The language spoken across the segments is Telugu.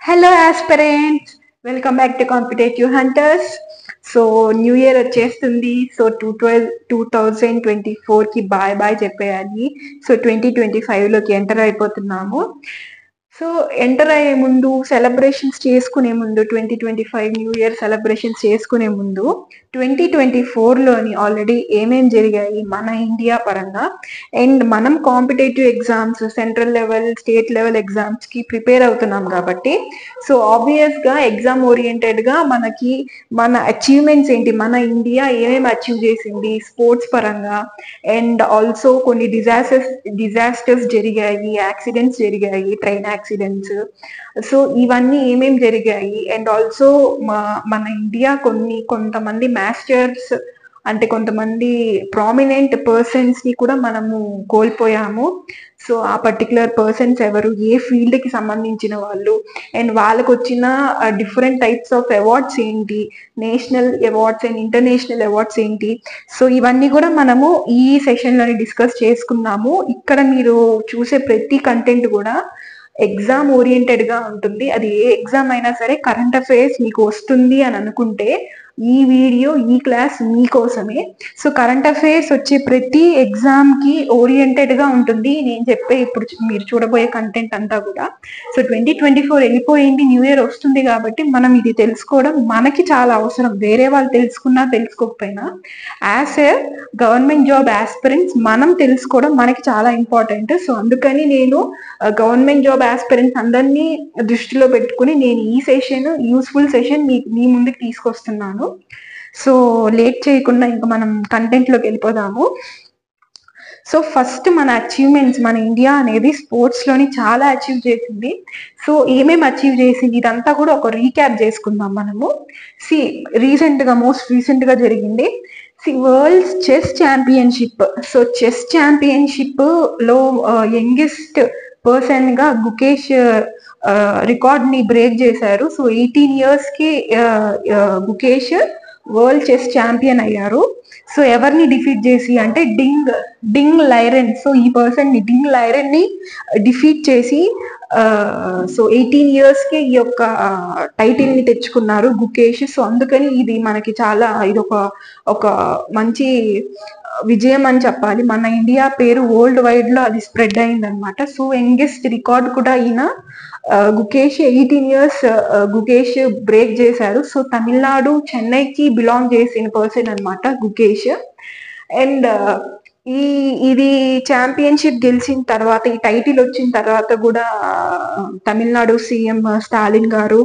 Hello aspirants, welcome back to competitive hunters. So new year వచ్చేస్తుంది. సో 2024కి బాయ్ బాయ్ చెప్పేయాలి. సో 2025లోకి ఎంటర్ అయిపోతున్నాము. సో ఎంటర్ అయ్యే ముందు, సెలబ్రేషన్స్ చేసుకునే ముందు, 2025 న్యూ ఇయర్ సెలబ్రేషన్స్ చేసుకునే ముందు 2024లోని ఆల్రెడీ ఏమేం జరిగాయి మన ఇండియా పరంగా, అండ్ మనం competitive exams, central level, state level exams కి ప్రిపేర్ అవుతున్నాం కాబట్టి సో ఆబ్వియస్ గా ఎగ్జామ్ ఓరియంటెడ్ గా మనకి మన అచీవ్మెంట్స్ ఏంటి, మన ఇండియా ఏమేమి అచీవ్ చేసింది స్పోర్ట్స్ పరంగా, అండ్ ఆల్సో కొన్ని డిజాస్టర్స్ జరిగాయి, యాక్సిడెంట్స్ జరిగాయి, ట్రైన్ యాక్సిడెంట్స్. సో ఇవన్నీ ఏమేమి జరిగాయి, అండ్ ఆల్సో మన ఇండియా కొంతమంది మాస్టర్స్ అంటే కొంతమంది ప్రామినెంట్ పర్సన్స్ ని కూడా మనము కోల్పోయాము. సో ఆ పర్టికులర్ పర్సన్స్ ఎవరు, ఏ ఫీల్డ్ కి సంబంధించిన వాళ్ళు, అండ్ వాళ్ళకు వచ్చిన డిఫరెంట్ టైప్స్ ఆఫ్ అవార్డ్స్ ఏంటి, national awards and international awards ఏంటి. సో ఇవన్నీ కూడా మనము ఈ సెషన్ లోని డిస్కస్ చేసుకున్నాము. ఇక్కడ మీరు చూసే ప్రతి కంటెంట్ కూడా ఎగ్జామ్ ఓరియంటెడ్ గా ఉంటుంది. అది ఏ ఎగ్జామ్ అయినా సరే కరెంట్ అఫైర్స్ మీకు వస్తుంది అని అనుకుంటే ఈ వీడియో, ఈ క్లాస్ మీకోసమే. సో కరెంట్ అఫైర్స్ వచ్చే ప్రతి ఎగ్జామ్ కి ఓరియంటెడ్ గా ఉంటుంది నేను చెప్పే ఇప్పుడు మీరు చూడబోయే కంటెంట్ అంతా కూడా. సో 2024 వెళ్ళిపోయింది, న్యూ ఇయర్ వస్తుంది కాబట్టి మనం ఇది తెలుసుకోవడం మనకి చాలా అవసరం. వేరే వాళ్ళు తెలుసుకున్నా తెలుసుకోకపోయినా as a government job aspirants మనం తెలుసుకోవడం మనకి చాలా ఇంపార్టెంట్. సో అందుకని నేను గవర్నమెంట్ జాబ్ ఆస్పిరెంట్స్ అందరినీ దృష్టిలో పెట్టుకుని నేను ఈ సెషన్, యూస్ఫుల్ సెషన్ మీ ముందుకు తీసుకొస్తున్నాను. సో లేట్ చేయకుండా ఇంకా మనం కంటెంట్ లోకి వెళ్ళిపోదాము. సో ఫస్ట్ మన అచీవ్మెంట్స్, మన ఇండియా అనేది స్పోర్ట్స్ లోని చాలా అచీవ్ చేసింది. సో ఏమేమి అచీవ్ చేసింది ఇదంతా కూడా ఒక రీక్యాప్ చేసుకుందాం మనము. మోస్ట్ రీసెంట్ గా జరిగింది world chess championship. So chess championship లో యంగెస్ట్ పర్సన్ గా గుకేష్ రికార్డ్ ని బ్రేక్ చేశారు. సో 18 years కి గుకేష్ వరల్డ్ చెస్ ఛాంపియన్ అయ్యారు. సో ఎవరిని డిఫీట్ చేసి అంటే డింగ్ లైరెన్. సో ఈ పర్సన్ ని, డింగ్ లైరెన్ ని డిఫీట్ చేసి సో 18 years కి ఈ యొక్క టైటిల్ ని తెచ్చుకున్నారు గుకేష్. సో అందుకని ఇది మనకి చాలా, ఇది ఒక మంచి విజయం అని చెప్పాలి. మన ఇండియా పేరు వరల్డ్ వైడ్ లో అది స్ప్రెడ్ అయింది అనమాట. సో యంగెస్ట్ రికార్డ్ కూడా ఈయన గుకేష్ 18 years గుకేష్ బ్రేక్ చేశారు. సో తమిళనాడు, చెన్నైకి బిలాంగ్ చేసిన పర్సన్ అనమాట గుకేష్. అండ్ ఇది ఛాంపియన్షిప్ గెలిచిన తర్వాత, ఈ టైటిల్ వచ్చిన తర్వాత కూడా తమిళనాడు సీఎం స్టాలిన్ గారు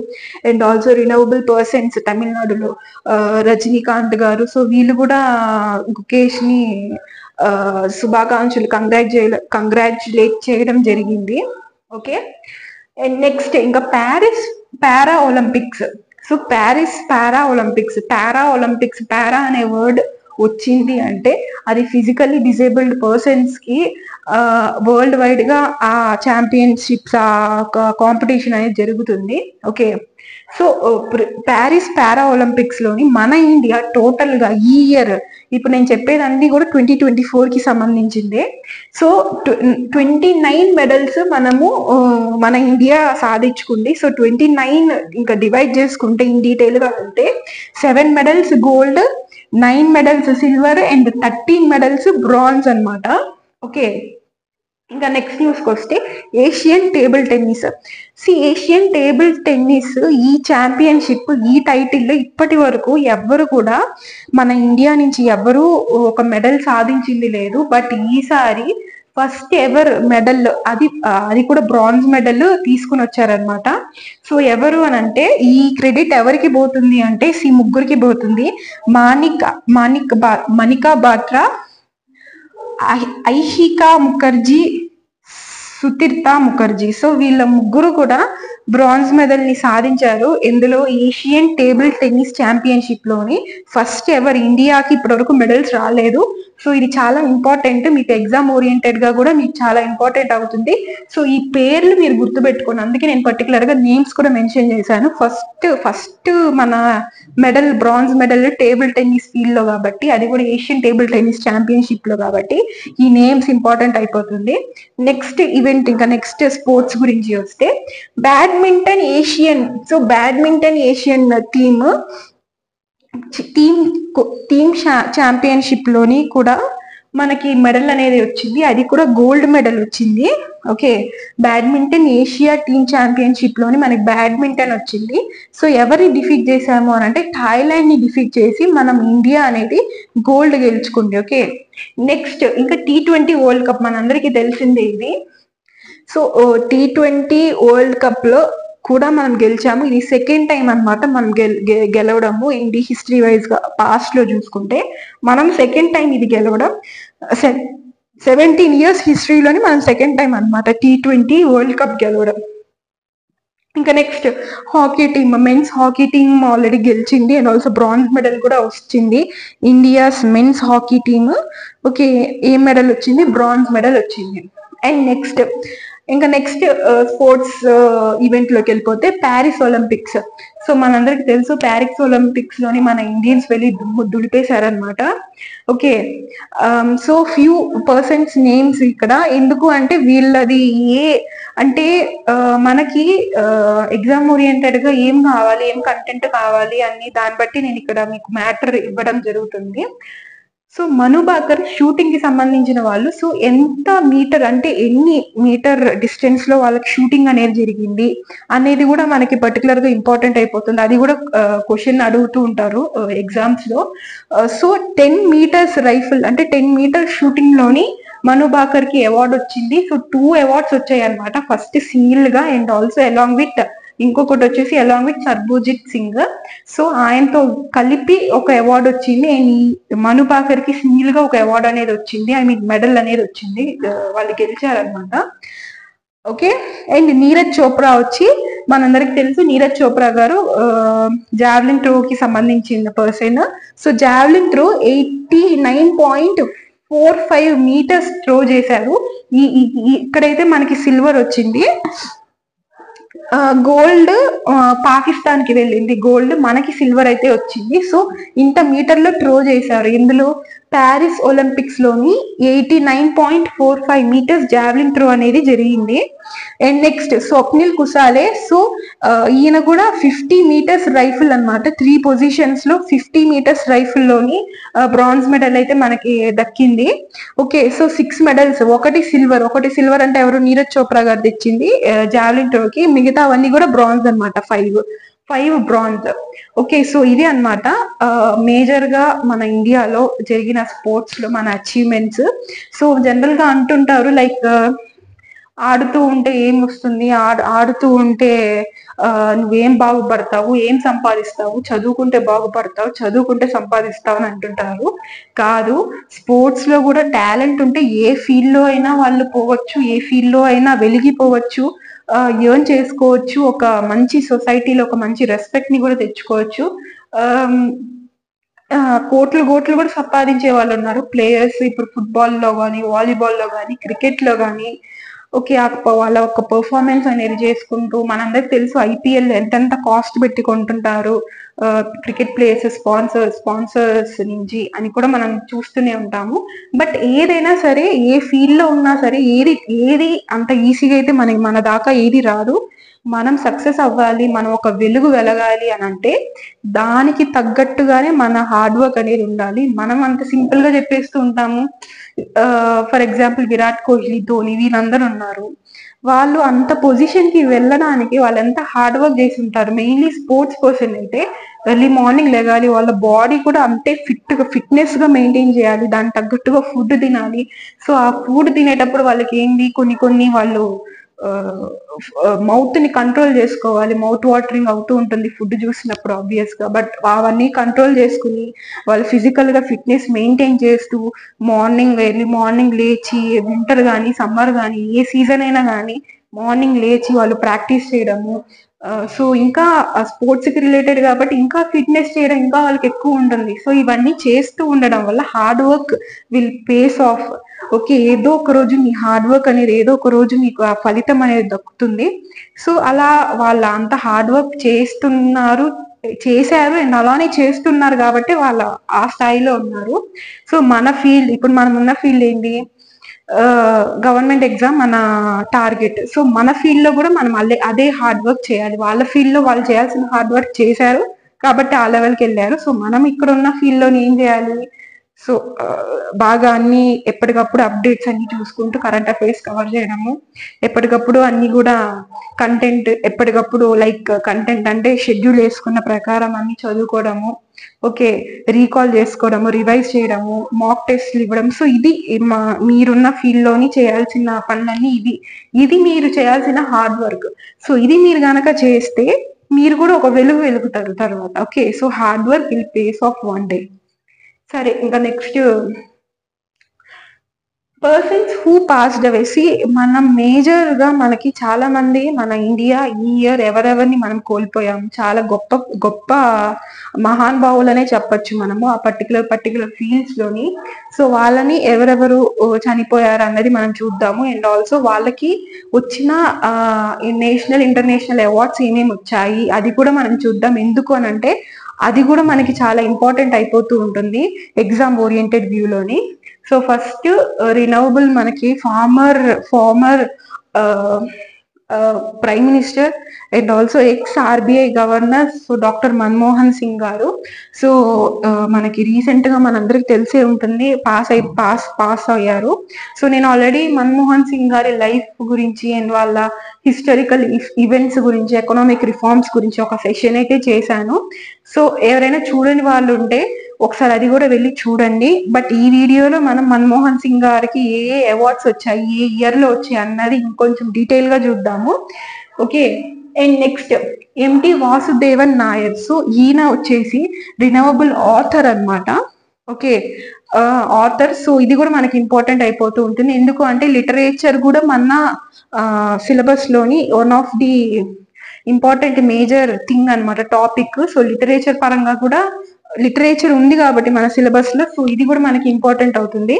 అండ్ ఆల్సో రినవబుల్ పర్సన్స్ తమిళనాడులో రజనీకాంత్ గారు, సో వీళ్ళు కూడా గుకేష్ ని శుభాకాంక్షలు, కంగ్రాచులేట్ చేయడం జరిగింది. ఓకే, అండ్ నెక్స్ట్ ఇంకా Paris para Olympics. So Paris para Olympics, para అనే వర్డ్ వచ్చింది అంటే అది ఫిజికల్లీ డిసేబుల్డ్ పర్సన్స్ కి వరల్డ్ వైడ్ గా ఆ ఛాంపియన్షిప్స్, ఆ కాంపిటీషన్ అనేది జరుగుతుంది. Okay, so Paris para Olympics లోని మన ఇండియా టోటల్ గా ఈ ఇయర్, ఇప్పుడు నేను చెప్పేదన్నీ కూడా 2024కి సంబంధించిందే. సో 29 మెడల్స్ మనము మన ఇండియా సాధించుకుంది. సో 29 ఇంకా డివైడ్ చేసుకుంటే ఇన్ డీటెయిల్ గా అంటే 7 medals gold, 9 medals silver and 13 medals bronze అనమాట. ఓకే, ఇంకా నెక్స్ట్ న్యూస్కి వస్తే Asian table tennis. Asian table tennis ఈ ఛాంపియన్షిప్, ఈ టైటిల్లో ఇప్పటి వరకు ఎవ్వరు కూడా మన ఇండియా నుంచి ఎవ్వరు ఒక మెడల్ సాధించింది లేదు. బట్ ఈసారి ఫస్ట్ ఎవర్ మెడల్, అది కూడా బ్రాంజ్ మెడల్ తీసుకుని వచ్చారనమాట. సో ఎవరు అని అంటే ఈ క్రెడిట్ ఎవరికి పోతుంది అంటే ముగ్గురికి పోతుంది. మణికా బాట్రా, ఐషికా ముఖర్జీ, సుతిర్తా ముఖర్జీ. సో వీళ్ళ ముగ్గురు కూడా బ్రాంజ్ మెడల్ ని సాధించారు. ఇందులో ఏషియన్ టేబుల్ టెన్నిస్ ఛాంపియన్షిప్ లోని ఫస్ట్ ఎవర్, ఇండియాకి ఇప్పటి వరకు మెడల్స్ రాలేదు. సో ఇది చాలా ఇంపార్టెంట్, మీకు ఎగ్జామ్ ఓరియంటెడ్ గా కూడా మీకు చాలా ఇంపార్టెంట్ అవుతుంది. సో ఈ పేర్లు మీరు గుర్తుపెట్టుకోండి, అందుకే నేను పర్టికులర్ గా నేమ్స్ కూడా మెన్షన్ చేశాను. ఫస్ట్ మన medal, bronze medal table tennis field లో కాబట్టి, అది కూడా ఏషియన్ టేబుల్ టెన్నిస్ ఛాంపియన్షిప్ లో కాబట్టి ఈ నేమ్స్ ఇంపార్టెంట్ అయిపోతుంది. నెక్స్ట్ ఈవెంట్, ఇంకా నెక్స్ట్ స్పోర్ట్స్ గురించి వస్తే badminton Asian. So badminton Asian team team championship లోని కూడా మనకి మెడల్ అనేది వచ్చింది, అది కూడా గోల్డ్ మెడల్ వచ్చింది. Okay, badminton Asia team championship లోని మనకి బ్యాడ్మింటన్ వచ్చింది. సో ఎవరి డిఫీట్ చేసాము అని అంటే థాయిలాండ్ ని డిఫీట్ చేసి మనం ఇండియా అనేది గోల్డ్ గెలుచుకుంది. ఓకే, నెక్స్ట్ ఇంకా T20 వరల్డ్ కప్ మనందరికీ తెలిసిందే ఇది. సో T20 వరల్డ్ కప్ లో కూడా మనం గెలిచాము. ఇది సెకండ్ టైం అనమాట మనం గెలవడము. ఇండి హిస్టరీ వైజ్ గా పాస్ట్ లో చూసుకుంటే మనం సెకండ్ టైం ఇది గెలవడం. 17 years హిస్టరీలోని మనం సెకండ్ టైం అనమాట T20 వరల్డ్ కప్ గెలవడం. ఇంకా next hockey team, men's hockey team already గెలిచింది అండ్ ఆల్సో బ్రాంజ్ మెడల్ కూడా వచ్చింది. India's men's hockey team okay, a medal వచ్చింది? బ్రాంజ్ మెడల్ వచ్చింది. అండ్ నెక్స్ట్ స్పోర్ట్స్ ఈవెంట్ లోకి వెళ్ళిపోతే ప్యారిస్ ఒలింపిక్స్. సో మనందరికి తెలుసు ప్యారిస్ ఒలింపిక్స్ లోని మన ఇండియన్స్ వెళ్ళి దులిపేశారనమాట. Okay, so few persons names ఇక్కడ ఎందుకు అంటే వీళ్ళది అంటే మనకి ఎగ్జామ్ ఓరియంటెడ్ గా ఏం కావాలి, ఏం కంటెంట్ కావాలి అని దాన్ని బట్టి నేను ఇక్కడ మీకు మ్యాటర్ ఇవ్వడం జరుగుతుంది. సో మను భాకర్ షూటింగ్ కి సంబంధించిన వాళ్ళు. సో ఎంత మీటర్ అంటే ఎన్ని మీటర్ డిస్టెన్స్ లో వాళ్ళకి షూటింగ్ అనేది జరిగింది అనేది కూడా మనకి పర్టికులర్ గా ఇంపార్టెంట్ అయిపోతుంది. అది కూడా క్వశ్చన్ అడుగుతూ ఉంటారు ఎగ్జామ్స్ లో. సో 10 meters రైఫిల్ అంటే 10 meters షూటింగ్ లోని మను భాకర్ కి అవార్డు వచ్చింది. సో 2 awards వచ్చాయి అనమాట. ఫస్ట్ సింగిల్ గా అండ్ ఆల్సో అలాంగ్ విత్ ఇంకొకటి వచ్చేసి అలాంగ్ విత్ సర్బోజిత్ సింగ్. సో ఆయనతో కలిపి ఒక అవార్డు వచ్చింది. అండ్ మను భాకర్ కి సింగిల్ గా ఒక అవార్డు అనేది వచ్చింది, ఐ మీన్ మెడల్ అనేది వచ్చింది, వాళ్ళు గెలిచారనమాట. ఓకే, అండ్ నీరజ్ చోప్రా వచ్చి మనందరికి తెలుసు నీరజ్ చోప్రా గారు జావెలిన్ త్రో కి సంబంధించిన person. So javelin throw 89.45 meters throw చేశారు. ఇక్కడైతే మనకి సిల్వర్ వచ్చింది, గోల్డ్ పాకిస్తాన్ కి వెళ్ళింది గోల్డ్, మనకి సిల్వర్ అయితే వచ్చింది. సో ఇంత మీటర్ లో త్రో చేశారు. ఇందులో ప్యారిస్ ఒలింపిక్స్ లోని 89.45 meters జావెలిన్ త్రో అనేది జరిగింది. And next Swapnil కుసాలే. సో ఈయన కూడా 50 meters రైఫిల్ అనమాట. 3 positions లో 50 meters రైఫిల్ లోని బ్రాంజ్ మెడల్ అయితే మనకి దక్కింది. ఓకే, సో 6 medals, ఒకటి సిల్వర్ అంటే ఎవరు? నీరజ్ చోప్రా గారు తెచ్చింది జావెలిన్ త్రోకి. మిగతా అవన్నీ కూడా బ్రాంజ్ అనమాట, 5 బ్రాంజ్. ఓకే, సో ఇది అనమాట మేజర్ గా మన ఇండియాలో జరిగిన స్పోర్ట్స్ లో మన అచీవ్మెంట్స్. సో జనరల్ గా అంటుంటారు లైక్ ఆడుతూ ఉంటే ఏం వస్తుంది, ఆడుతూ ఉంటే నువ్వేం బాగుపడతావు, ఏం సంపాదిస్తావు, చదువుకుంటే బాగుపడతావు, చదువుకుంటే సంపాదిస్తావు అని అంటుంటారు. కాదు, స్పోర్ట్స్ లో కూడా టాలెంట్ ఉంటే ఏ ఫీల్డ్ లో అయినా వాళ్ళు పోవచ్చు, ఏ ఫీల్డ్ లో అయినా వెలిగిపోవచ్చు, ఎర్న్ చేసుకోవచ్చు, ఒక మంచి సొసైటీలో ఒక మంచి రెస్పెక్ట్ ని కూడా తెచ్చుకోవచ్చు. కోట్లు కూడా సంపాదించే వాళ్ళు ఉన్నారు ప్లేయర్స్. ఇప్పుడు ఫుట్బాల్ లో కానీ, వాలీబాల్ లో కానీ, క్రికెట్ లో కానీ. ఓకే, వాళ్ళ ఒక పర్ఫార్మెన్స్ అనేది చేసుకుంటూ, మనందరికి తెలుసు IPL ఎంతెంత కాస్ట్ పెట్టి కొంటుంటారు క్రికెట్ ప్లేయర్స్, స్పాన్సర్స్ నుంచి అని కూడా మనం చూస్తూనే ఉంటాము. బట్ ఏదైనా సరే, ఏ ఫీల్డ్ లో ఉన్నా సరే, ఏది అంత ఈజీగా అయితే మన దాకా ఏది రాదు. మనం సక్సెస్ అవ్వాలి, మనం ఒక వెలుగు వెలగాలి అని అంటే దానికి తగ్గట్టుగానే మన హార్డ్ వర్క్ అనేది ఉండాలి. మనం అంత సింపుల్ గా చెప్పేస్తూ ఉంటాము. ఫర్ ఎగ్జాంపుల్ విరాట్ కోహ్లీ, ధోని వీళ్ళందరూ ఉన్నారు. వాళ్ళు అంత పొజిషన్ కి వెళ్ళడానికి వాళ్ళు ఎంత హార్డ్ వర్క్ చేసి ఉంటారు. మెయిన్లీ స్పోర్ట్స్ పర్సన్ అయితే ఎర్లీ మార్నింగ్ లెగాలి, వాళ్ళ బాడీ కూడా అంతే ఫిట్నెస్ గా మెయింటైన్ చేయాలి, దానికి తగ్గట్టుగా ఫుడ్ తినాలి. సో ఆ ఫుడ్ తినేటప్పుడు వాళ్ళకి ఏంటి, కొన్ని వాళ్ళు మౌత్ ని కంట్రోల్ చేసుకోవాలి. మౌత్ వాటరింగ్ అవుతూ ఉంటుంది ఫుడ్ చూసినప్పుడు ఆబ్వియస్ గా. బట్ అవన్నీ కంట్రోల్ చేసుకుని వాళ్ళు ఫిజికల్ గా ఫిట్నెస్ మెయింటైన్ చేస్తూ ఎర్లీ మార్నింగ్ లేచి, వింటర్ కానీ సమ్మర్ కానీ ఏ సీజన్ అయినా కానీ మార్నింగ్ లేచి వాళ్ళు ప్రాక్టీస్ చేయడము. సో ఇంకా స్పోర్ట్స్ కి రిలేటెడ్ కాబట్టి ఇంకా ఫిట్నెస్ చేయడం ఇంకా వాళ్ళకి ఎక్కువ ఉంటుంది. సో ఇవన్నీ చేస్తూ ఉండడం వల్ల hard work will pays off. Okay, ఏదో ఒక రోజు మీ హార్డ్ వర్క్ అనేది ఏదో ఒక రోజు మీకు ఆ ఫలితం అనేది దక్కుతుంది. సో అలా వాళ్ళ అంత హార్డ్ వర్క్ చేశారు అండ్ అలానే చేస్తున్నారు కాబట్టి వాళ్ళ ఆ స్థాయిలో ఉన్నారు. సో మన ఫీల్డ్, ఇప్పుడు మనం ఉన్న ఫీల్డ్ ఏంటి, గవర్నమెంట్ ఎగ్జామ్ మన టార్గెట్. సో మన ఫీల్డ్ లో కూడా మనం అదే హార్డ్ వర్క్ చేయాలి. వాళ్ళ ఫీల్డ్ లో వాళ్ళు చేయాల్సిన హార్డ్ వర్క్ చేశారు కాబట్టి ఆ లెవెల్కి వెళ్ళారు. సో మనం ఇక్కడ ఉన్న ఫీల్డ్ లో ఏం చేయాలి, సో బాగా అన్ని ఎప్పటికప్పుడు అప్డేట్స్ అన్ని చూసుకుంటూ కరెంట్ అఫైర్స్ కవర్ చేయడము, ఎప్పటికప్పుడు అన్ని కూడా కంటెంట్ ఎప్పటికప్పుడు లైక్ కంటెంట్ అంటే షెడ్యూల్ వేసుకున్న ప్రకారం అన్ని చదువుకోవడము, ఓకే, రీకాల్ చేసుకోవడము, రివైజ్ చేయడము, మాక్ టెస్ట్లు ఇవ్వడం. సో ఇది మీరున్న ఫీల్డ్ లోని చేయాల్సిన పనులన్నీ ఇది మీరు చేయాల్సిన హార్డ్ వర్క్. సో ఇది మీరు గనక చేస్తే మీరు కూడా ఒక వెలుగుతారు తర్వాత. Okay, so hard work will pays off one day. సరే, ఇంకా next persons who passed away. మనం మేజర్ గా మనకి చాలా మంది మన ఇండియా ఈ ఇయర్ ఎవరెవరిని మనం కోల్పోయాము, చాలా గొప్ప గొప్ప మహానుభావులనే చెప్పొచ్చు మనము ఆ పర్టికులర్ ఫీల్డ్స్ లోని. సో వాళ్ళని ఎవరెవరు చనిపోయారు అన్నది మనం చూద్దాము. అండ్ ఆల్సో వాళ్ళకి వచ్చిన నేషనల్ ఇంటర్నేషనల్ అవార్డ్స్ ఏమేమి వచ్చాయి అది కూడా మనం చూద్దాం. ఎందుకు అని అంటే అది కూడా మనకి చాలా ఇంపార్టెంట్ అయిపోతూ ఉంటుంది ఎగ్జామ్ ఓరియంటెడ్ వ్యూలోని. సో ఫస్ట్ రినవబుల్ మనకి former prime minister and also ex RBI governor so doctor Manmohan Singh garu. So మనకి రీసెంట్ గా మనందరికి తెలిసే ఉంటుంది, పాస్ అయ్యారు. సో నేను ఆల్రెడీ మన్మోహన్ సింగ్ గారి లైఫ్ గురించి అండ్ వాళ్ళ హిస్టారికల్ ఈవెంట్స్ గురించి, ఎకనామిక్ రిఫార్మ్స్ గురించి ఒక సెషన్ అయితే చేశాను. సో ఎవరైనా చూడని వాళ్ళు ఉంటే ఒకసారి అది కూడా వెళ్ళి చూడండి. బట్ ఈ వీడియోలో మనం మన్మోహన్ సింగ్ గారికి ఏ అవార్డ్స్ వచ్చాయి, ఏ ఇయర్ లో వచ్చాయి అన్నది ఇంకొంచెం డీటెయిల్ గా చూద్దాము. Okay, and next M T Vasudevan Nair. So ఈయన వచ్చేసి రినవబుల్ ఆథర్ అన్నమాట. Okay, author. సో ఇది కూడా మనకి ఇంపార్టెంట్ అయిపోతూ ఉంటుంది. ఎందుకు అంటే లిటరేచర్ కూడా మన సిలబస్ లోని one of the important major thing అన్నమాట, టాపిక్. సో లిటరేచర్ పరంగా కూడా లిటరేచర్ ఉంది కాబట్టి మన సిలబస్ లో, సో ఇది కూడా మనకి ఇంపార్టెంట్ అవుతుంది.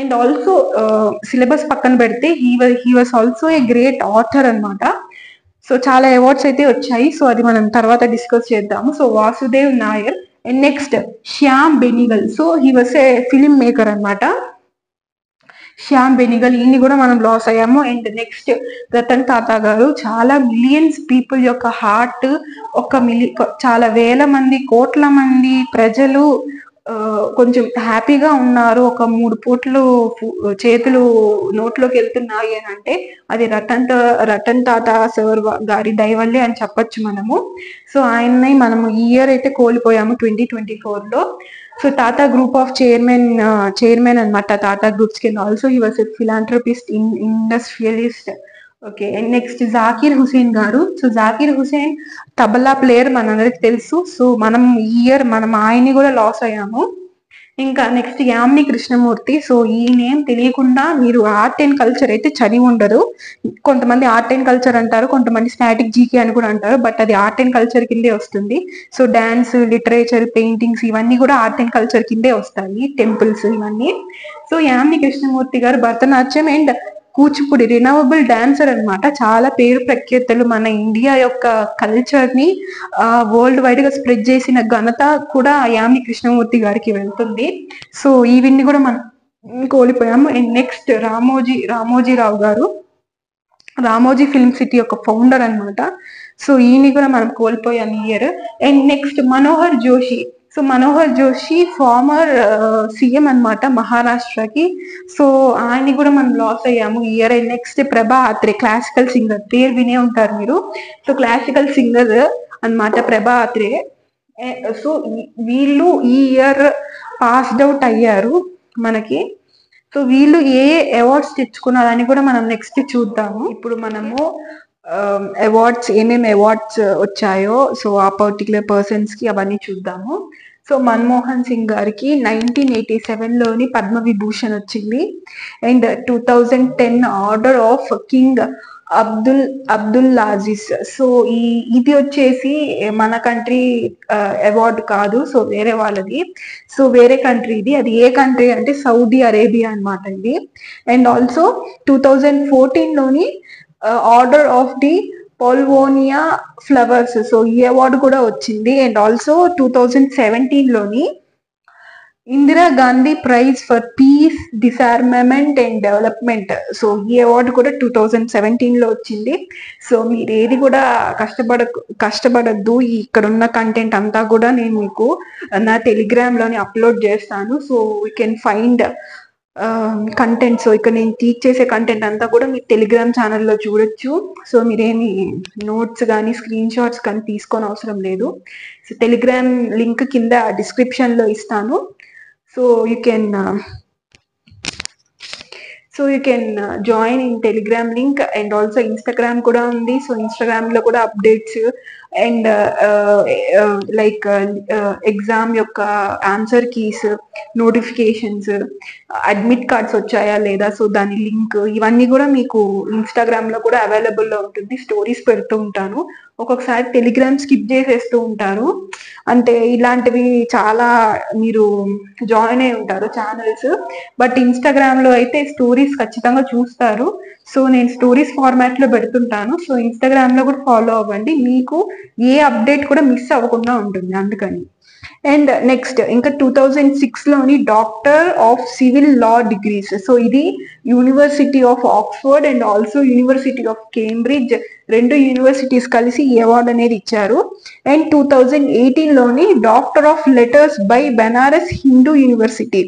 అండ్ ఆల్సో సిలబస్ పక్కన పెడితే he was also a great author అన్నమాట. సో చాలా అవార్డ్స్ అయితే వచ్చాయి. సో అది మనం తర్వాత డిస్కస్ చేద్దాము. So Vasudev Nair. And next Shyam Benegal. So he was a film maker అన్నమాట. శ్యామ్ బెనిగల్, ఈయన్ని కూడా మనం లాస్ అయ్యాము. అండ్ నెక్స్ట్ రతన్ టాటా గారు. చాలా మిలియన్స్ పీపుల్ యొక్క హార్ట్, చాలా వేల మంది, కోట్ల మంది ప్రజలు కొంచెం హ్యాపీగా ఉన్నారు, ఒక 3 పూట్లు చేతులు నోట్లోకి వెళ్తున్నాయి అని అంటే అది రతన్ టాటా సార్ గారి దయవల్లే అని చెప్పొచ్చు మనము. సో ఆయన్ని మనము ఈ ఇయర్ అయితే కోల్పోయాము 2024లో. So Tata group of chairman అనమాట, టాటా గ్రూప్స్ కింద. Also he was a philanthropist, industrialist. Okay, and next Zakir Hussain garu. So Zakir Hussain tabla player మనందరికి తెలుసు. సో మనం ఈ ఇయర్ ఆయన్ని కూడా లాస్ అయ్యాము. ఇంకా నెక్స్ట్ యామిని కృష్ణమూర్తి. సో ఈ నేమ్ తెలియకుండా మీరు ఆర్ట్ అండ్ కల్చర్ అయితే చదివి ఉండరు. కొంతమంది ఆర్ట్ అండ్ కల్చర్ అంటారు, కొంతమంది స్టాటిక్ జీకే అని కూడా అంటారు, బట్ అది ఆర్ట్ అండ్ కల్చర్ కిందే వస్తుంది. సో డాన్స్, లిటరేచర్, పెయింటింగ్స్ ఇవన్నీ కూడా ఆర్ట్ అండ్ కల్చర్ కిందే వస్తాయి, టెంపుల్స్ ఇవన్నీ. సో యామిని కృష్ణమూర్తి గారు Bharatanatyam and Kuchipudi renewable dancer అన్నమాట. చాలా పేరు ప్రఖ్యాతలు, మన ఇండియా యొక్క కల్చర్ ని వరల్డ్ వైడ్ గా స్ప్రెడ్ చేసిన ఘనత కూడా యామిని కృష్ణమూర్తి గారికి వెళ్తుంది. సో ఈవిని కూడా మనం కోల్పోయాము. అండ్ నెక్స్ట్ రామోజీరావు గారు. రామోజీ ఫిల్మ్ సిటీ యొక్క ఫౌండర్ అన్నమాట. సో ఈయన్ని కూడా మనం కోల్పోయాం ఈ year. And next Manohar Joshi. So Manohar Joshi former CM అన్నమాట మహారాష్ట్రకి. సో ఆయన్ని కూడా మనం లాస్ అయ్యాము ఈ ఇయర్. అండ్ నెక్స్ట్ ప్రభా అత్రే, క్లాసికల్ సింగర్, పేరు వినే ఉంటారు మీరు. సో క్లాసికల్ సింగర్ అన్నమాట ప్రభా అత్రే. సో వీళ్ళు ఈ ఇయర్ పాస్డ్ అవుట్ అయ్యారు మనకి. సో వీళ్ళు ఏ అవార్డ్స్ తెచ్చుకున్నారని కూడా మనం నెక్స్ట్ చూద్దాము. ఇప్పుడు మనము అవార్డ్స్, ఏమేమి అవార్డ్స్ వచ్చాయో సో ఆ పర్టికులర్ పర్సన్స్ కి అవన్నీ చూద్దాము. సో మన్మోహన్ సింగ్ గారికి 1987లోని పద్మ విభూషణ్ వచ్చింది. And 2010 order of king Abdul Aziz. So ఇది వచ్చేసి మన కంట్రీ అవార్డు కాదు, సో వేరే వాళ్ళది. సో వేరే కంట్రీది. అది ఏ కంట్రీ అంటే సౌదీ అరేబియా అనమాట ఇది. అండ్ ఆల్సో 2014లోని order of the Polvonia flowers, so ఈ అవార్డు కూడా వచ్చింది. అండ్ ఆల్సో 2017లోని Indira Gandhi prize for peace, disarmament and development, so ఈ అవార్డు కూడా 2017లో వచ్చింది. సో మీరు ఏది కూడా కష్టపడద్దు. ఇక్కడ ఉన్న కంటెంట్ అంతా కూడా నేను మీకు నా టెలిగ్రామ్లోని అప్లోడ్ చేస్తాను. So you can find content. So ఇక్కడ నేను టీచ్ చేసే కంటెంట్ అంతా కూడా మీరు టెలిగ్రామ్ ఛానల్లో చూడొచ్చు. సో మీరేమి నోట్స్ కానీ స్క్రీన్ షాట్స్ కానీ తీసుకొని అవసరం లేదు. సో టెలిగ్రామ్ లింక్ కింద డిస్క్రిప్షన్లో ఇస్తాను. So you can join in Telegram link, and also Instagram kuda undi. So Instagram lo kuda updates and like exam yokka answer keys, notifications, admit cards వచ్చాయా లేదా, సో దాని లింక్ ఇవన్నీ కూడా మీకు ఇన్స్టాగ్రామ్ లో కూడా అవైలబుల్ లో ఉంటుంది. స్టోరీస్ పెడుతూ ఉంటాను. ఒక్కొక్కసారి టెలిగ్రామ్ స్కిప్ చేసేస్తూ ఉంటారు. అంటే ఇలాంటివి చాలా మీరు జాయిన్ అయి ఉంటారు ఛానల్స్, బట్ ఇన్స్టాగ్రామ్ లో అయితే స్టోరీస్ ఖచ్చితంగా చూస్తారు. సో నేను స్టోరీస్ ఫార్మాట్ లో పెడుతుంటాను. సో ఇన్స్టాగ్రామ్ లో కూడా ఫాలో అవ్వండి, మీకు ఏ అప్డేట్ కూడా మిస్ అవ్వకుండా ఉంటుంది అందుకని. అండ్ నెక్స్ట్ ఇంకా 2006లోని doctor of civil law degrees, so ఇది university of Oxford and also university of Cambridge, రెండు యూనివర్సిటీస్ కలిసి ఈ అవార్డు అనేది ఇచ్చారు. అండ్ 2018లోని doctor of letters by Banaras Hindu university,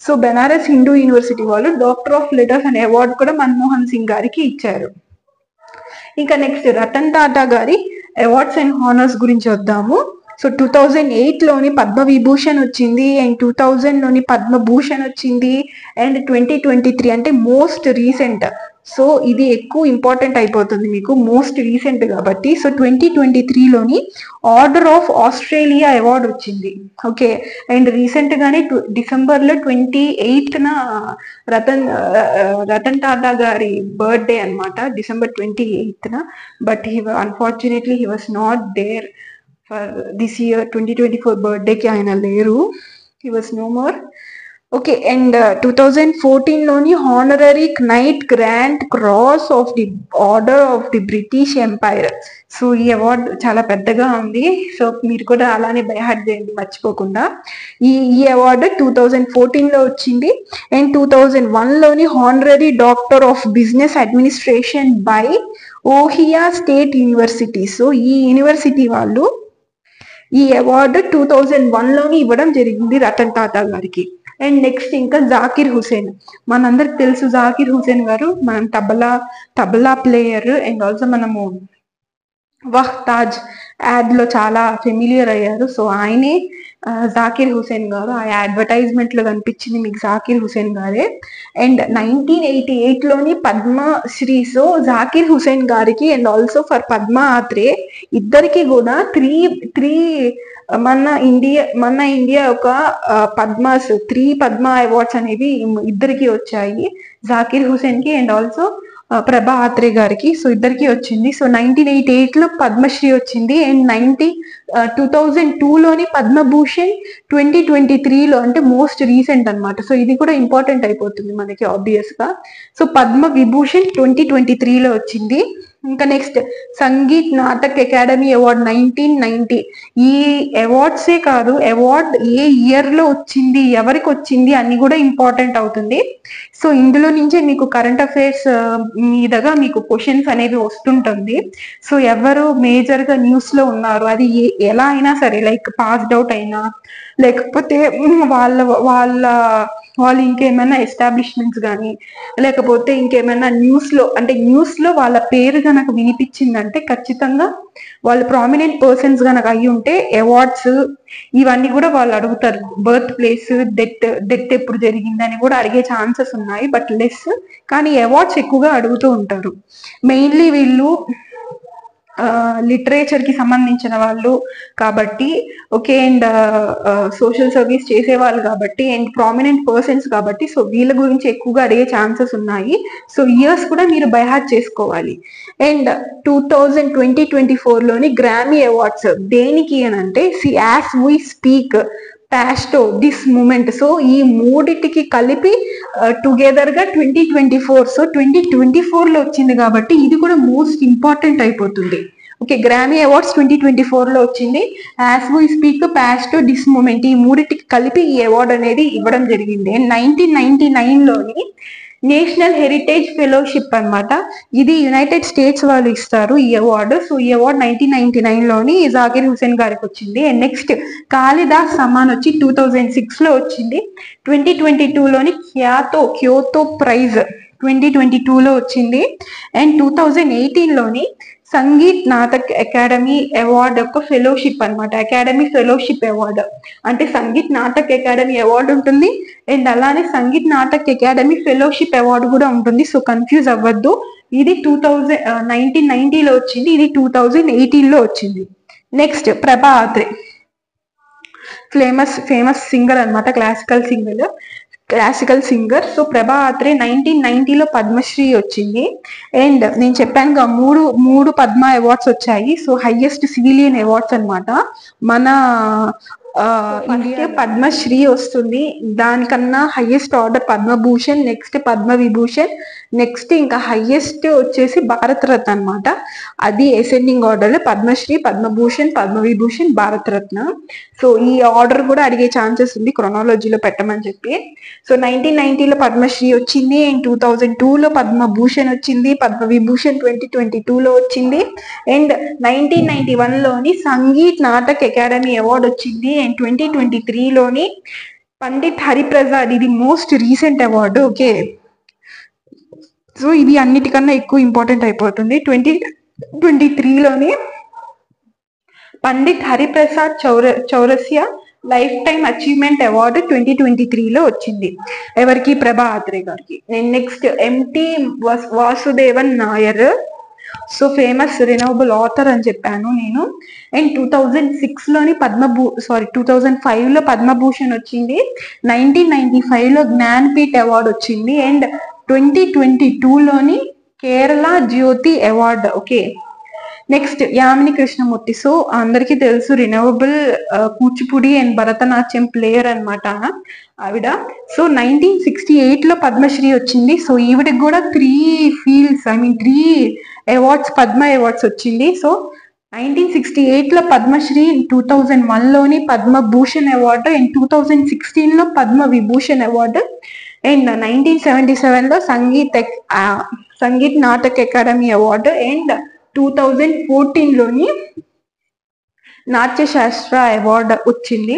so Banaras Hindu university వాళ్ళు డాక్టర్ ఆఫ్ లెటర్స్ అనే అవార్డు కూడా మన్మోహన్ సింగ్ గారికి ఇచ్చారు. ఇంకా నెక్స్ట్ రతన్ టాటా గారి అవార్డ్స్ అండ్ హానర్స్ గురించి వద్దాము. సో 2008లోని పద్మ విభూషణ్ వచ్చింది, అండ్ 2000లోని పద్మభూషణ్ వచ్చింది, అండ్ 2023 అంటే మోస్ట్ రీసెంట్. సో ఇది ఎక్కువ ఇంపార్టెంట్ అయిపోతుంది మీకు, మోస్ట్ రీసెంట్ కాబట్టి. సో 2023లోని ఆర్డర్ ఆఫ్ ఆస్ట్రేలియా అవార్డు వచ్చింది. ఓకే, అండ్ రీసెంట్ గానే డిసెంబర్లో 28న రతన్ టాటా గారి బర్త్డే అనమాట, డిసెంబర్ 28న. But unfortunately he was not there for this year 2024 బర్త్డేకి ఆయన లేరు. He was no more. Okay, and 2014లోని honorary knight grand cross of the order of the British empire. So ఈ అవార్డు చాలా పెద్దగా ఉంది, సో మీరు కూడా అలానే బైహార్ట్ చేయండి మర్చిపోకుండా. ఈ అవార్డు 2014లో వచ్చింది. అండ్ 2001లోని honorary doctor of business administration by Ohio state university. So ఈ యూనివర్సిటీ వాళ్ళు ఈ అవార్డు 2001లోని ఇవ్వడం జరిగింది రతన్ టాటా గారికి. అండ్ నెక్స్ట్ ఇంకా జాకిర్ హుసేన్, మనందరికి తెలుసు జాకిర్ హుసేన్ గారు, మనం తబలా ప్లేయర్. అండ్ ఆల్సో మనము వహ్ తాజ్ యాడ్ లో చాలా ఫెమిలియర్ అయ్యారు. సో ఆయనే జాకిర్ హుసేన్ గారు. ఆ అడ్వర్టైజ్మెంట్ లో కనిపించింది మీకు జాకిర్ హుసేన్ గారే. అండ్ 1988లోని పద్మశ్రీ. సో జాకిర్ హుసేన్ గారికి and also for Padma Athreya ఇద్దరికి కూడా త్రీ మన ఇండియా ఒక త్రీ పద్మ అవార్డ్స్ అనేవి ఇద్దరికి వచ్చాయి, జాకిర్ హుసేన్ కి అండ్ ఆల్సో ప్రభా ఆత్రే గారికి. సో ఇద్దరికి వచ్చింది. సో 1988లో పద్మశ్రీ వచ్చింది, అండ్ 2002లోని పద్మభూషణ్, 2023లో అంటే మోస్ట్ రీసెంట్ అనమాట. సో ఇది కూడా ఇంపార్టెంట్ అయిపోతుంది మనకి ఆబ్వియస్ గా. సో పద్మ విభూషణ్ 2023లో వచ్చింది. ఇంకా next sangeet Natak academy award 1990. ఈ అవార్డ్సే కాదు, అవార్డ్ ఏ ఇయర్ లో వచ్చింది, ఎవరికి వచ్చింది అని కూడా ఇంపార్టెంట్ అవుతుంది. సో ఇందులో నుంచే మీకు కరెంట్ అఫైర్స్ మీదగా మీకు క్వశ్చన్స్ అనేవి వస్తుంటుంది. సో ఎవరు మేజర్ గా న్యూస్ లో ఉన్నారు, అది ఎలా అయినా సరే, లైక్ పాస్డ్ అవుట్ అయినా లేకపోతే వాళ్ళు ఇంకేమైనా ఎస్టాబ్లిష్మెంట్స్ కానీ లేకపోతే ఇంకేమైనా న్యూస్ లో వాళ్ళ పేరు గనక వినిపించిందంటే ఖచ్చితంగా వాళ్ళు ప్రామినెంట్ పర్సన్స్ గనక అయ్యి ఉంటే అవార్డ్స్ ఇవన్నీ కూడా వాళ్ళు అడుగుతారు. బర్త్ ప్లేస్, డెత్ ఎప్పుడు జరిగిందని కూడా అడిగే ఛాన్సెస్ ఉన్నాయి, బట్ లెస్. కానీ అవార్డ్స్ ఎక్కువగా అడుగుతూ ఉంటారు. మెయిన్లీ వీళ్ళు లిటరేచర్ కి సంబంధించిన వాళ్ళు కాబట్టి, ఓకే, అండ్ సోషల్ సర్వీస్ చేసే వాళ్ళు కాబట్టి, అండ్ ప్రామినెంట్ పర్సన్స్ కాబట్టి, సో వీళ్ళ గురించి ఎక్కువగా అడిగే ఛాన్సెస్ ఉన్నాయి. సో ఇయర్స్ కూడా మీరు బైహార్ట్ చేసుకోవాలి. అండ్ 2024లోని గ్రామీ అవార్డ్స్ దేనికి అని అంటే, as we speak, past, this moment, so ఈ మూడిటికి కలిపి టుగెదర్ గా 2024. సో 2024లో వచ్చింది కాబట్టి ఇది కూడా మోస్ట్ ఇంపార్టెంట్ అయిపోతుంది. ఓకే, గ్రామీ అవార్డ్స్ 2024లో వచ్చింది. As we speak, past, this moment, ఈ మూడిటికి కలిపి ఈ అవార్డు అనేది ఇవ్వడం జరిగింది. 1999లోని నేషనల్ హెరిటేజ్ ఫెలోషిప్ అన్నమాట. ఇది యునైటెడ్ స్టేట్స్ వాళ్ళు ఇస్తారు ఈ అవార్డు. సో ఈ అవార్డు 1999లోని జాకిర్ హుసేన్ గారికి వచ్చింది. అండ్ నెక్స్ట్ కాళిదాస్ సమ్మాన్ వచ్చి 2006లో వచ్చింది. 2022లోని క్యోతో ప్రైజ్ 2022లో వచ్చింది. And 2018లోని sangeet Natak academy award యొక్క ఫెలోషిప్ అన్నమాట. అకాడమీ ఫెలోషిప్ అవార్డు అంటే సంగీత్ నాటక్ అకాడమీ అవార్డు ఉంటుంది, అండ్ అలానే sangeet Natak academy fellowship award కూడా ఉంటుంది. సో కన్ఫ్యూజ్ అవ్వద్దు. ఇది 1990లో వచ్చింది, ఇది 2018లో వచ్చింది. నెక్స్ట్ ప్రభా ఆత్రే, ఫేమస్ సింగర్ అన్నమాట, క్లాసికల్ సింగర్. సో ప్రభా ఆత్రే 1990లో పద్మశ్రీ వచ్చింది. అండ్ నేను చెప్పాను మూడు పద్మ అవార్డ్స్ వచ్చాయి. సో హైయెస్ట్ సివిలియన్ అవార్డ్స్ అన్నమాట. మన ఇండియా పద్మశ్రీ వస్తుంది, దానికన్నా highest order Padma Bhushan, next Padma Vibhushan, next ఇంకా హైయెస్ట్ వచ్చేసి భారత రత్న అనమాట. అది ascending order, Padmashri, Padma Bhushan, Padma Vibhushan, Bharat Ratna. So ఈ ఆర్డర్ కూడా అడిగే ఛాన్సెస్ ఉంది క్రొనాలజీలో పెట్టమని చెప్పి. సో 1990లో పద్మశ్రీ వచ్చింది, అండ్ 2002లో పద్మభూషణ్ వచ్చింది, పద్మవిభూషణ్ 2022లో వచ్చింది. అండ్ 1991లోని సంగీత్ నాటక్ అకాడమీ అవార్డు వచ్చింది. అండ్ 2023లోని పండిత్ హరిప్రసాద్, ఇది most recent award. Okay, so ఇది అన్నిటికన్నా ఎక్కువ ఇంపార్టెంట్ అయిపోతుంది. 2023లోని Pandit Hariprasad Chaurasia lifetime achievement award 2023లో వచ్చింది. ఎవరికి? ప్రభా ఆత్రే గారికి. Next M T Vasudevan Nair, so famous renowned author అని చెప్పాను నేను. అండ్ 2006లోని 2005లో పద్మభూషణ్ వచ్చింది. 1995లో జ్ఞాన్పీఠ్ అవార్డు వచ్చింది. అండ్ 2022లోని Kerala Jyothi award. Okay, next Yamini Krishnamurthy, so అందరికీ తెలుసు renewable Kuchipudi and Bharatanatyam player అనమాట ఆవిడ. సో 1968లో పద్మశ్రీ వచ్చింది. సో ఈవిడకి కూడా 3 అవార్డ్స్, పద్మ అవార్డ్స్ వచ్చింది. సో 1968లో పద్మశ్రీ, 2001లోని పద్మభూషణ్ అవార్డు, అండ్ 2016లో పద్మ విభూషణ్ అవార్డు, అండ్ 1977లో సంగీత్ నాటక్ అకాడమీ అవార్డు, అండ్ 2014లోని నాట్యశాస్త్ర అవార్డు వచ్చింది.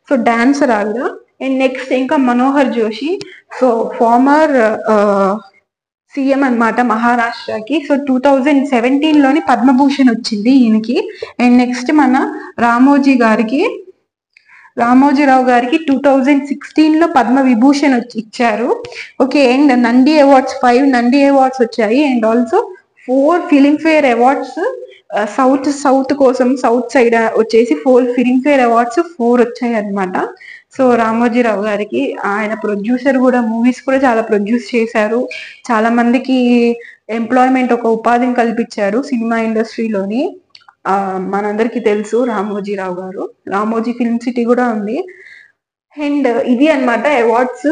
సో డాన్సర్ ఆవిడ. అండ్ నెక్స్ట్ ఇంకా Manohar Joshi, so former CM అనమాట మహారాష్ట్రకి. సో 2017లోని పద్మభూషణ్ వచ్చింది ఈయనకి. అండ్ నెక్స్ట్ మన రామోజీరావు గారికి 2016లో పద్మ విభూషణ్ ఇచ్చారు. Okay, and Nandi awards 5 Nandi awards వచ్చాయి. And also 4 Filmfare awards south కోసం, సౌత్ సైడ్ వచ్చేసి 4 ఫిలింఫేర్ అవార్డ్స్ 4 వచ్చాయి అనమాట. సో రామోజీరావు గారికి, ఆయన ప్రొడ్యూసర్ కూడా, మూవీస్ కూడా చాలా ప్రొడ్యూస్ చేశారు, చాలా మందికి ఎంప్లాయ్మెంట్, ఒక ఉపాధిని కల్పించారు సినిమా ఇండస్ట్రీలోని. మనందరికీ తెలుసు రామోజీరావు గారు. రామోజీ ఫిల్మ్ సిటీ కూడా ఉంది. అండ్ ఇది అన్నమాట అవార్డ్స్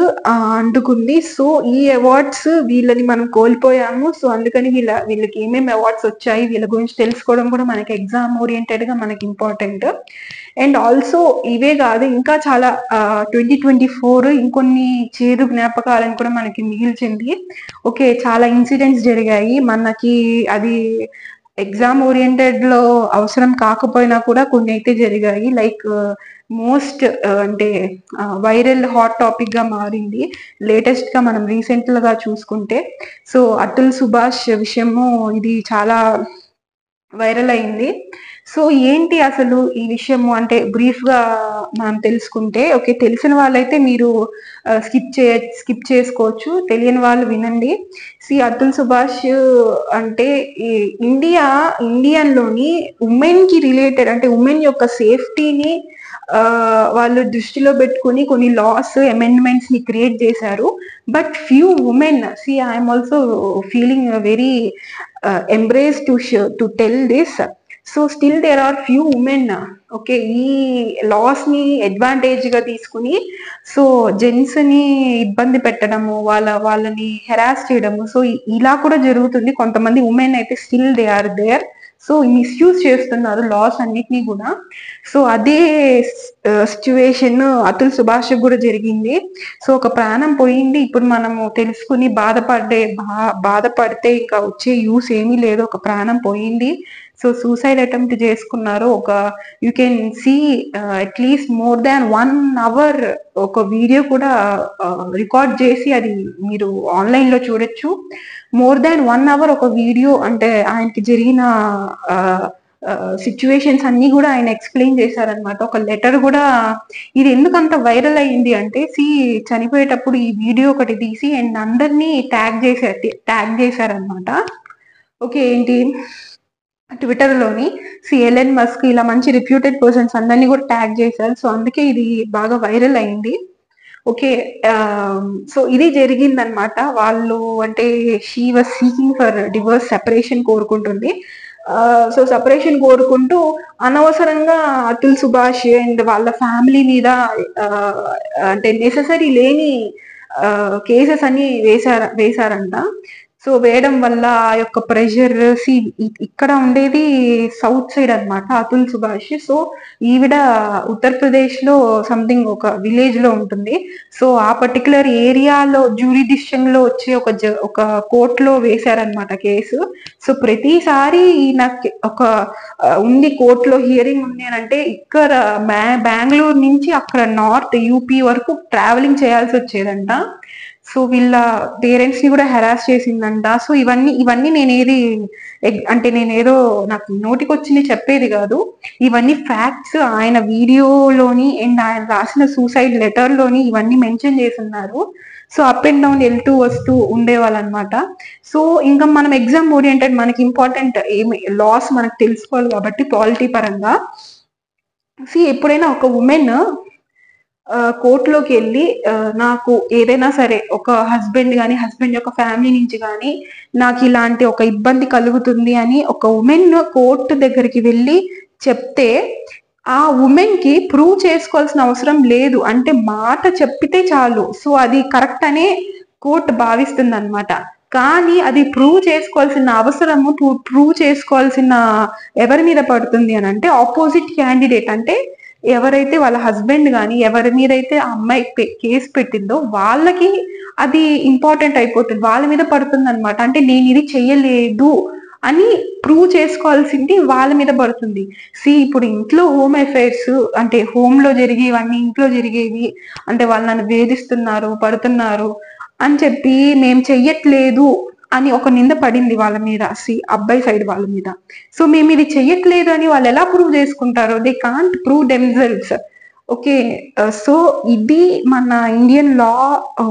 అందుకుంది. సో ఈ అవార్డ్స్ వీళ్ళని మనం కోల్పోయాము. సో అందుకని వీళ్ళకి ఏమేమి అవార్డ్స్ వచ్చాయి, వీళ్ళ గురించి తెలుసుకోవడం కూడా మనకి ఎగ్జామ్ ఓరియంటెడ్ గా మనకి ఇంపార్టెంట్. అండ్ ఆల్సో ఇవే కాదు, ఇంకా చాలా 2024 ఇంకొన్ని చేదు జ్ఞాపకాలను కూడా మనకి మిగిల్చింది. ఓకే, చాలా ఇన్సిడెంట్స్ జరిగాయి మనకి, అది ఎగ్జామ్ ఓరియంటెడ్ లో అవసరం కాకపోయినా కూడా కొన్ని అయితే జరిగాయి. లైక్ మోస్ట్ అంటే వైరల్ హాట్ టాపిక్ గా మారింది లేటెస్ట్ గా మనం రీసెంట్ గా చూసుకుంటే. సో అతుల్ సుభాష్ విషయము ఇది చాలా వైరల్ అయింది. సో ఏంటి అసలు ఈ విషయము అంటే బ్రీఫ్ గా మనం తెలుసుకుంటే, ఓకే, తెలిసిన వాళ్ళైతే మీరు స్కిప్ చేసుకోవచ్చు, తెలియని వాళ్ళు వినండి. అతుల్ సుభాష్ అంటే ఈ ఇండియన్ లోని ఉమెన్ కి రిలేటెడ్, అంటే ఉమెన్ యొక్క సేఫ్టీని వాళ్ళు దృష్టిలో పెట్టుకుని కొన్ని లాస్ అమెండ్మెంట్స్ ని క్రియేట్ చేశారు. But few women, I'm also feeling very embarrassed to tell this. So still there are few women, okay, ఈ లాస్ ని అడ్వాంటేజ్ గా తీసుకుని సో జెంట్స్ ని ఇబ్బంది పెట్టడము, వాళ్ళని హెరాస్ చేయడము, సో ఇలా కూడా జరుగుతుంది. కొంతమంది ఉమెన్ అయితే still they are there, so misuse చేస్తున్నారు లాస్ అన్నిటినీ కూడా. సో అదే సిచ్యువేషన్ అతుల్ సుభాష్ కూడా జరిగింది. సో ఒక ప్రాణం పోయింది. ఇప్పుడు మనము తెలుసుకుని బాధపడితే ఇంకా వచ్చే యూస్ ఏమీ లేదు. ఒక ప్రాణం పోయింది. సో సూసైడ్ అటెంప్ట్ చేసుకున్నారు. You can see at least more than 1 hour ఒక వీడియో కూడా రికార్డ్ చేసి అది మీరు ఆన్లైన్ లో చూడొచ్చు. మోర్ దాన్ 1 hour ఒక వీడియో, అంటే ఆయనకి జరిగిన సిచ్యువేషన్స్ అన్ని కూడా ఆయన ఎక్స్ప్లెయిన్ చేశారనమాట. ఒక లెటర్ కూడా. ఇది ఎందుకంత వైరల్ అయింది అంటే, చనిపోయేటప్పుడు ఈ వీడియో ఒకటి తీసి అండ్ అందరినీ ట్యాగ్ చేశారనమాట. ఓకే, ఏంటి ట్విట్టర్ లోని ఎలన్ మస్క్ ఇలా మంచి రిప్యూటెడ్ పర్సన్స్ అందరినీ కూడా ట్యాగ్ చేశారు. సో అందుకే ఇది బాగా వైరల్ అయింది. ఓకే, సో ఇది జరిగిందనమాట. వాళ్ళు అంటే she was seeking for divorce, separation కోరుకుంటుంది. సో సెపరేషన్ కోరుకుంటూ అనవసరంగా అతుల్ సుభాష్ అండ్ వాళ్ళ ఫ్యామిలీ మీద అంటే నెససరీ లేని కేసెస్ అన్ని వేశారంట. సో వేయడం వల్ల ఆ యొక్క ప్రెషర్, ఇక్కడ ఉండేది సౌత్ సైడ్ అనమాట అతుల్ సుభాష్. సో ఈవిడ ఉత్తరప్రదేశ్ లో సంథింగ్ ఒక విలేజ్ లో ఉంటుంది. సో ఆ పర్టికులర్ ఏరియాలో జ్యూరిడిక్షన్ లో వచ్చే ఒక కోర్టులో వేశారనమాట కేసు. సో ప్రతిసారి నాకు ఉంది కోర్టులో హియరింగ్ ఉంది అని అంటే, ఇక్కడ బెంగళూరు నుంచి అక్కడ నార్త్ యూపీ వరకు ట్రావెలింగ్ చేయాల్సి వచ్చేదంట. సో వీళ్ళ పేరెంట్స్ ని కూడా హెరాస్ చేసిందంట. సో ఇవన్నీ నేనేదో నాకు నోటికి వచ్చింది చెప్పేది కాదు. ఇవన్నీ ఫ్యాక్ట్స్ ఆయన వీడియోలోని అండ్ ఆయన రాసిన సూసైడ్ లెటర్ లోని ఇవన్నీ మెన్షన్ చేస్తున్నారు. సో అప్ అండ్ డౌన్ వెళ్తూ వస్తూ ఉండేవాళ్ళు అనమాట. సో ఇంకా మనం ఎగ్జామ్ ఓరియంటెడ్, మనకి ఇంపార్టెంట్ ఏమి లాస్ మనకు తెలుసుకోవాలి కాబట్టి పాలిటీ పరంగా. ఎప్పుడైనా ఒక ఉమెన్ కోర్టులోకి వెళ్ళి నాకు ఏదైనా సరే, ఒక హస్బెండ్ యొక్క ఫ్యామిలీ నుంచి కానీ నాకు ఇలాంటి ఒక ఇబ్బంది కలుగుతుంది అని ఒక ఉమెన్ కోర్టు దగ్గరికి వెళ్ళి చెప్తే, ఆ ఉమెన్ కి ప్రూవ్ చేసుకోవాల్సిన అవసరం లేదు. అంటే మాట చెప్పితే చాలు, సో అది కరెక్ట్ అనే కోర్టు భావిస్తుంది అనమాట. కానీ అది ప్రూవ్ చేసుకోవాల్సిన అవసరము, ప్రూవ్ చేసుకోవాల్సిన ఎవరి మీద పడుతుంది అని అంటే ఆపోజిట్ క్యాండిడేట్. అంటే ఎవరైతే వాళ్ళ హస్బెండ్ కానీ ఎవరి మీద అయితే ఆ అమ్మాయి కేసు పెట్టిందో వాళ్ళకి అది ఇంపార్టెంట్ అయిపోతుంది, వాళ్ళ మీద పడుతుంది అనమాట. అంటే నేను ఇది చెయ్యలేదు అని ప్రూవ్ చేసుకోవాల్సింది వాళ్ళ మీద పడుతుంది. ఇప్పుడు ఇంట్లో హోమ్ అఫైర్స్, అంటే హోమ్ లో జరిగేవన్నీ, ఇంట్లో జరిగేవి, అంటే వాళ్ళు నన్ను వేధిస్తున్నారు, పడుతున్నారు అని చెప్పి మేము చెయ్యట్లేదు అని ఒక నింద పడింది వాళ్ళ మీద, అబ్బాయి సైడ్ వాళ్ళ మీద. సో మేము ఇది చెయ్యట్లేదు అని వాళ్ళు ఎలా ప్రూవ్ చేసుకుంటారు? They can't prove themselves. Okay, so ఇది మన ఇండియన్ లా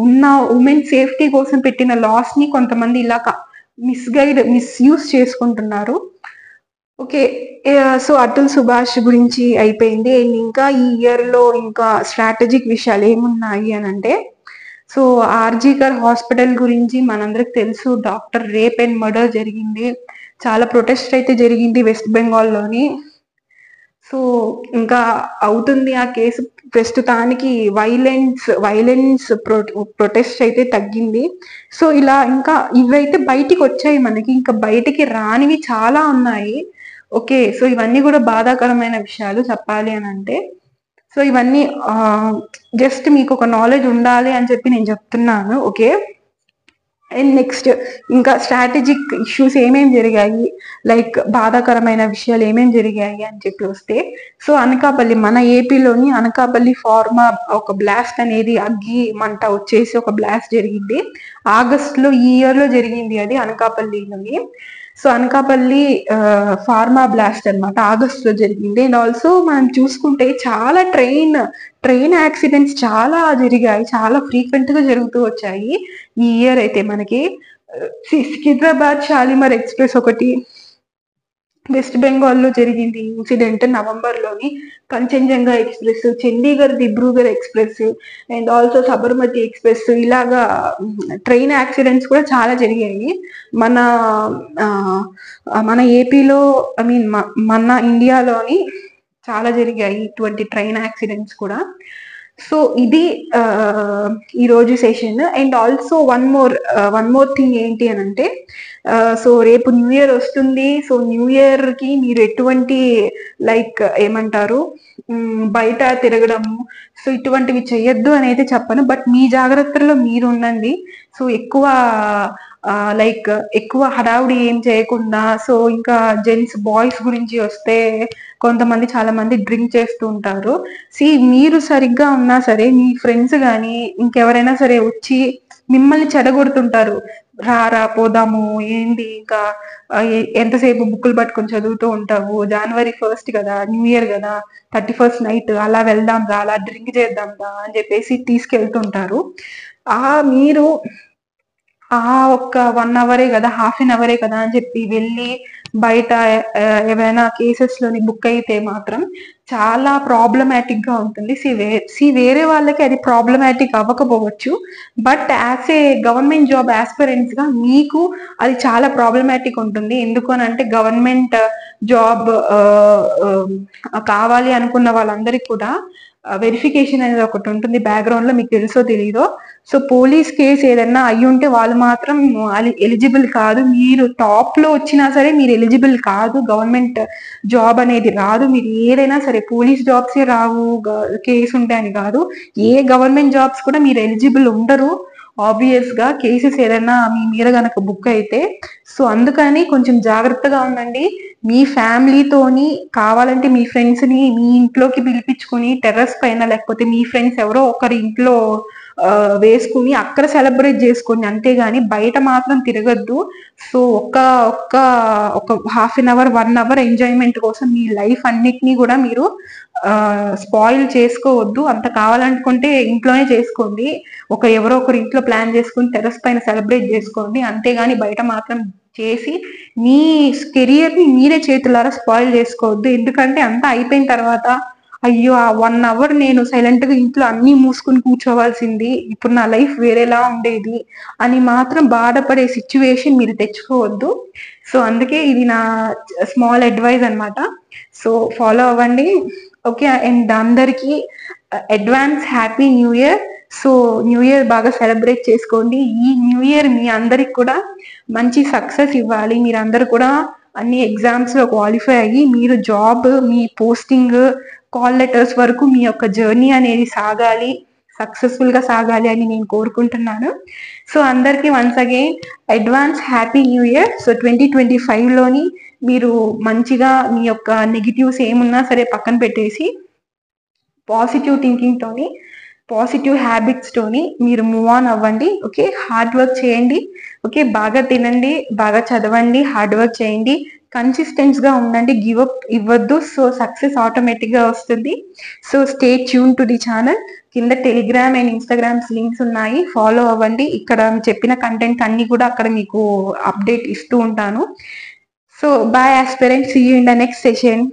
ఉన్న ఉమెన్ సేఫ్టీ కోసం పెట్టిన లాస్ ని కొంతమంది ఇలా మిస్యూజ్ చేసుకుంటున్నారు. ఓకే, సో అతుల్ సుభాష్ గురించి అయిపోయింది. అండ్ ఇంకా ఈ ఇయర్ లో ఇంకా స్ట్రాటజిక్ విషయాలు ఏమున్నాయి అని అంటే, సో ఆర్జీకర్ హాస్పిటల్ గురించి మనందరికి తెలుసు. డాక్టర్ రేప్ అండ్ మర్డర్ జరిగింది. చాలా ప్రొటెస్ట్ అయితే జరిగింది వెస్ట్ బెంగాల్లోని. సో ఇంకా అవుతుంది ఆ కేసు. ప్రస్తుతానికి వైలెన్స్ ప్రొటెస్ట్ అయితే తగ్గింది. సో ఇలా ఇంకా ఇవైతే బయటికి వచ్చాయి మనకి, ఇంకా బయటికి రానివి చాలా ఉన్నాయి. ఓకే, సో ఇవన్నీ కూడా బాధాకరమైన విషయాలు చెప్పాలి అని అంటే. సో ఇవన్నీ జస్ట్ మీకు ఒక నాలెడ్జ్ ఉండాలి అని చెప్పి నేను చెప్తున్నాను. ఓకే, అండ్ నెక్స్ట్ ఇంకా స్ట్రాటజిక్ ఇష్యూస్ ఏమేమి జరిగాయి, లైక్ బాధాకరమైన విషయాలు ఏమేమి జరిగాయి అని చెప్పి వస్తే, సో అనకాపల్లి, మన ఏపీలోని అనకాపల్లి ఫార్మా ఒక బ్లాస్ట్ అనేది, అగ్గి మంట వచ్చేసి ఒక బ్లాస్ట్ జరిగింది ఆగస్ట్ లో, ఈ ఇయర్ లో జరిగింది అది అనకాపల్లిలోని. సో అనకాపల్లి ఫార్మా బ్లాస్ట్ అనమాట, ఆగస్టులో జరిగింది. అండ్ ఆల్సో మనం చూసుకుంటే చాలా ట్రైన్ యాక్సిడెంట్స్ చాలా జరిగాయి, చాలా ఫ్రీక్వెంట్ గా జరుగుతూ వచ్చాయి ఈ ఇయర్ అయితే మనకి. సికింద్రాబాద్ షాలిమార్ ఎక్స్ప్రెస్ ఒకటి వెస్ట్ బెంగాల్లో జరిగింది ఇన్సిడెంట్ నవంబర్లోని. Kanchenjunga express, Chandigarh Dibrugarh express, and also Sabarmati express, ఇలాగా ట్రైన్ యాక్సిడెంట్స్ కూడా చాలా జరిగాయి మన మన ఏపీలో, ఐ మీన్ మన ఇండియాలోని చాలా జరిగాయి ఇటువంటి ట్రైన్ యాక్సిడెంట్స్ కూడా. సో ఇది ఈరోజు session. And also one more thing ఏంటి అని అంటే, సో రేపు న్యూ ఇయర్ వస్తుంది. సో న్యూ ఇయర్ కి మీరు ఎటువంటి లైక్ ఏమంటారు బయట తిరగడము, సో ఇటువంటివి చెయ్యొద్దు అని అయితే చెప్పను, బట్ మీ జాగ్రత్తల్లో మీరు ఉండండి. సో ఎక్కువ హడావుడి ఏం చేయకుండా. సో ఇంకా జెంట్స్ బాయ్స్ గురించి వస్తే, కొంతమంది చాలా మంది డ్రింక్ చేస్తూ ఉంటారు. మీరు సరిగ్గా ఉన్నా సరే మీ ఫ్రెండ్స్ కానీ ఇంకెవరైనా సరే వచ్చి మిమ్మల్ని చెడగొడుతుంటారు. రా పోదాము, ఏంటి ఇంకా ఎంతసేపు బుక్కులు పట్టుకొని చదువుతూ ఉంటావు, January 1st కదా, న్యూ ఇయర్ కదా, 31st నైట్ అలా వెళ్దాం రా, అలా డ్రింక్ చేద్దాం రా అని చెప్పేసి తీసుకెళ్తుంటారు. మీరు ఒక్క 1 అవరే కదా, హాఫ్ అన్ అవరే కదా అని చెప్పి వెళ్ళి బయట ఏమైనా కేసెస్ లోని బుక్ అయితే మాత్రం చాలా ప్రాబ్లమాటిక్ గా ఉంటుంది. వేరే వాళ్ళకి అది ప్రాబ్లమాటిక్ అవ్వకపోవచ్చు, but as a government job aspirants గా మీకు అది చాలా ప్రాబ్లమాటిక్ ఉంటుంది. ఎందుకు అని అంటే, గవర్నమెంట్ జాబ్ కావాలి అనుకున్న వాళ్ళందరికీ కూడా వెరిఫికేషన్ అనేది ఒకటి ఉంటుంది బ్యాక్గ్రౌండ్ లో, మీకు తెలుసో తెలీదో. సో పోలీస్ కేసు ఏదన్నా అయ్యి ఉంటే వాళ్ళు మాత్రం ఎలిజిబుల్ కాదు. మీరు టాప్ లో వచ్చినా సరే మీరు ఎలిజిబుల్ కాదు, గవర్నమెంట్ జాబ్ అనేది రాదు. మీరు ఏదైనా సరే, పోలీస్ జాబ్సే రావు కేసు ఉంటే అని కాదు, ఏ గవర్నమెంట్ జాబ్స్ కూడా మీరు ఎలిజిబుల్ ఉండరు ఆబ్వియస్ గా, కేసెస్ ఏదైనా మీ మీద గనక బుక్ అయితే. సో అందుకని కొంచెం జాగ్రత్తగా ఉండండి. మీ ఫ్యామిలీతోని, కావాలంటే మీ ఫ్రెండ్స్ ని మీ ఇంట్లోకి పిలిపించుకుని టెర్రస్ పైన, లేకపోతే మీ ఫ్రెండ్స్ ఎవరో ఒకరి ఇంట్లో వేసుకుని అక్కడ సెలబ్రేట్ చేసుకోండి, అంతేగాని బయట మాత్రం తిరగద్దు. సో ఒక half an hour 1 hour enjoyment కోసం మీ లైఫ్ అన్నిటినీ కూడా మీరు స్పాయిల్ చేసుకోవద్దు. అంత కావాలనుకుంటే ఇంట్లోనే చేసుకోండి, ఎవరో ఒకరి ఇంట్లో ప్లాన్ చేసుకుని టెర్రస్ పైన సెలబ్రేట్ చేసుకోండి, అంతేగాని బయట మాత్రం చేసి మీ కెరియర్ ని మీరే చేతులారా స్పాయిల్ చేసుకోవద్దు. ఎందుకంటే అంతా అయిపోయిన తర్వాత, అయ్యో ఆ 1 అవర్ నేను సైలెంట్ గా ఇంట్లో అన్ని మూసుకుని కూర్చోవాల్సింది, ఇప్పుడు నా లైఫ్ వేరేలా ఉండేది అని మాత్రం బాధపడే సిచ్యువేషన్ మీరు తెచ్చుకోవద్దు. సో అందుకే ఇది నా స్మాల్ అడ్వైజ్ అనమాట. సో ఫాలో అవ్వండి, ఓకే. అండ్ అందరికీ advance happy new year. So new year బాగా సెలబ్రేట్ చేసుకోండి. ఈ న్యూ ఇయర్ మీ అందరికి కూడా మంచి సక్సెస్ ఇవ్వాలి. మీరందరూ కూడా అన్ని ఎగ్జామ్స్ లో క్వాలిఫై అయ్యి, మీరు జాబ్, మీ పోస్టింగ్, కాల్ లెటర్స్ వరకు మీ యొక్క జర్నీ అనేది సాగాలి, సక్సెస్ఫుల్ గా సాగాలి అని నేను కోరుకుంటున్నాను. సో అందరికీ once again advance happy new year. So 2025 లోని మీరు మంచిగా మీ యొక్క నెగిటివ్స్ ఏమున్నా సరే పక్కన పెట్టేసి పాజిటివ్ థింకింగ్ తోని, పాజిటివ్ హ్యాబిట్స్ తోని మీరు మూవ్ ఆన్ అవ్వండి. ఓకే, హార్డ్ వర్క్ చేయండి. ఓకే, బాగా తినండి, బాగా చదవండి, హార్డ్ వర్క్ చేయండి, కన్సిస్టెంట్ గా ఉండండి, గివ్ అప్ ఇవ్వద్దు. సో సక్సెస్ ఆటోమేటిక్ గా వస్తుంది. So stay tune to the channel. కింద టెలిగ్రామ్ అండ్ ఇన్స్టాగ్రామ్స్ లింక్స్ ఉన్నాయి, ఫాలో అవ్వండి. ఇక్కడ చెప్పిన కంటెంట్ అన్ని కూడా అక్కడ మీకు అప్డేట్ ఇస్తూ ఉంటాను. So bye aspirants, see you in the next session.